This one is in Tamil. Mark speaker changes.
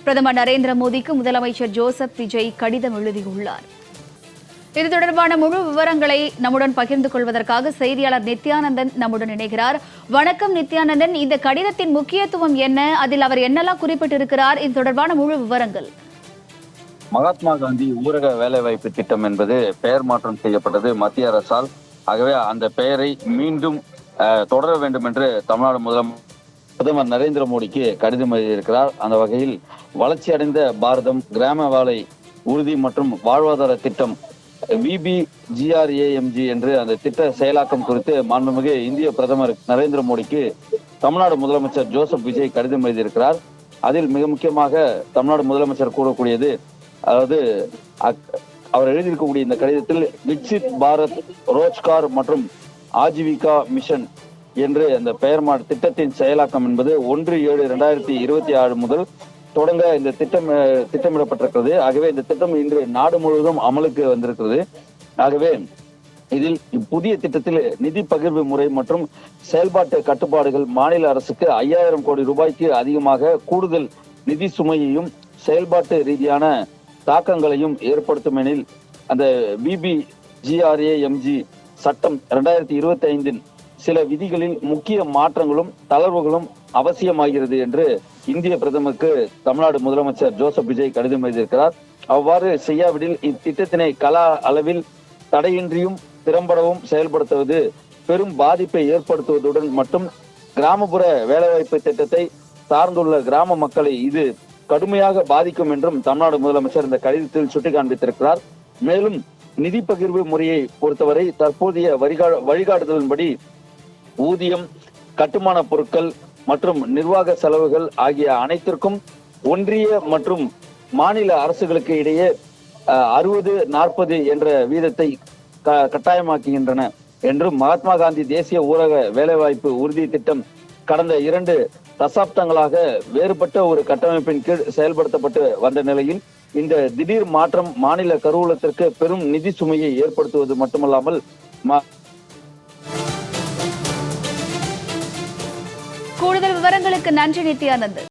Speaker 1: பிரதமர் நரேந்திர மோடிக்கு முதலமைச்சர் ஜோசப் விஜய் கடிதம் எழுதியுள்ளார். இது தொடர்பான முழு விவரங்களை நம்முடன் பகிர்ந்து கொள்வதற்காக செய்தியாளர் நித்யானந்தன் நம்முடன் இணைகிறார். வணக்கம் நித்யானந்தன், இந்த கடிதத்தின் முக்கியத்துவம் என்ன? அதில் அவர் என்னெல்லாம் குறிப்பிட்டிருக்கிறார்? இது தொடர்பான முழு விவரங்கள்.
Speaker 2: மகாத்மா காந்தி ஊரக வேலைவாய்ப்பு திட்டம் என்பது பெயர் மாற்றம் செய்யப்பட்டது மத்திய அரசால். ஆகவே அந்த பெயரை மீண்டும் தொடர வேண்டும் என்று தமிழ்நாடு பிரதமர் நரேந்திர மோடிக்கு கடிதம் எழுதியிருக்கிறார். அந்த வகையில் வளர்ச்சி அடைந்த பாரதம், கிராம வேலை உறுதி மற்றும் வாழ்வாதார திட்டம் VBGRAMG என்று அந்த திட்ட செயலாக்கம் குறித்து மாண்புமிகு இந்திய பிரதமர் நரேந்திர மோடிக்கு தமிழ்நாடு முதலமைச்சர் ஜோசப் விஜய் கடிதம் எழுதியிருக்கிறார். அதில் மிக முக்கியமாக தமிழ்நாடு முதலமைச்சர் கூறக்கூடியது, அதாவது அவர் எழுதியிருக்கக்கூடிய இந்த கடிதத்தில் விக்சித் பாரத் ரோஜ்கார் மற்றும் ஆஜீவிகா மிஷன் என்று அந்த பெயர் திட்டத்தின் செயலாக்கம் என்பது 1/7/2026 முதல் தொடங்க இந்த திட்டமிடப்பட்டிருக்கிறது. ஆகவே இந்த திட்டம் இன்று நாடு முழுவதும் அமலுக்கு வந்திருக்கிறது. ஆகவே இதில் புதிய திட்டத்தில் நிதி பகிர்வு முறை மற்றும் செயல்பாட்டு கட்டுப்பாடுகள் மாநில அரசுக்கு 5000 கோடி ரூபாய்க்கு அதிகமாக கூடுதல் நிதி சுமையையும் செயல்பாட்டு ரீதியான தாக்கங்களையும் ஏற்படுத்தும் எனில் அந்த VBGRAMG சட்டம் 2025 சில விதிகளில் முக்கிய மாற்றங்களும் தளர்வுகளும் அவசியமாகிறது என்று இந்திய பிரதமருக்கு தமிழ்நாடு முதலமைச்சர் ஜோசப் விஜய் கடிதம் எழுதியிருக்கிறார். அவ்வாறு செய்யாவிடில் இத்திட்டத்தினை கல அளவில் தடையின்றியும் திறம்படவும் செயல்படுத்துவது பெரும் பாதிப்பை ஏற்படுத்துவதுடன் மட்டும் கிராமப்புற வேலைவாய்ப்பு திட்டத்தை சார்ந்துள்ள கிராம மக்களை இது கடுமையாக பாதிக்கும் என்றும் தமிழ்நாடு முதலமைச்சர் இந்த கடிதத்தில் சுட்டிக்காண்பித்திருக்கிறார். மேலும் நிதி பகிர்வு முறையை பொறுத்தவரை தற்போதைய வழிகாட்டுதலின்படி ஊதியம், கட்டுமான பொருட்கள் மற்றும் நிர்வாக செலவுகள் ஆகிய அனைத்திற்கும் ஒன்றிய மற்றும் மாநில அரசுகளுக்கு இடையே 60-40 என்ற வீதத்தை கட்டாயமாக்குகின்றன என்றும் மகாத்மா காந்தி தேசிய ஊரக வேலைவாய்ப்பு உறுதி திட்டம் கடந்த 2 தசாப்தங்களாக வேறுபட்ட ஒரு கட்டமைப்பின் கீழ் செயல்படுத்தப்பட்டு வந்த நிலையில் இந்த திடீர் மாற்றம் மாநில கருவூலத்திற்கு பெரும் நிதி சுமையை ஏற்படுத்துவது மட்டுமல்லாமல்
Speaker 1: கூடுதல் விவரங்களுக்கு நன்றி நித்யானந்த்.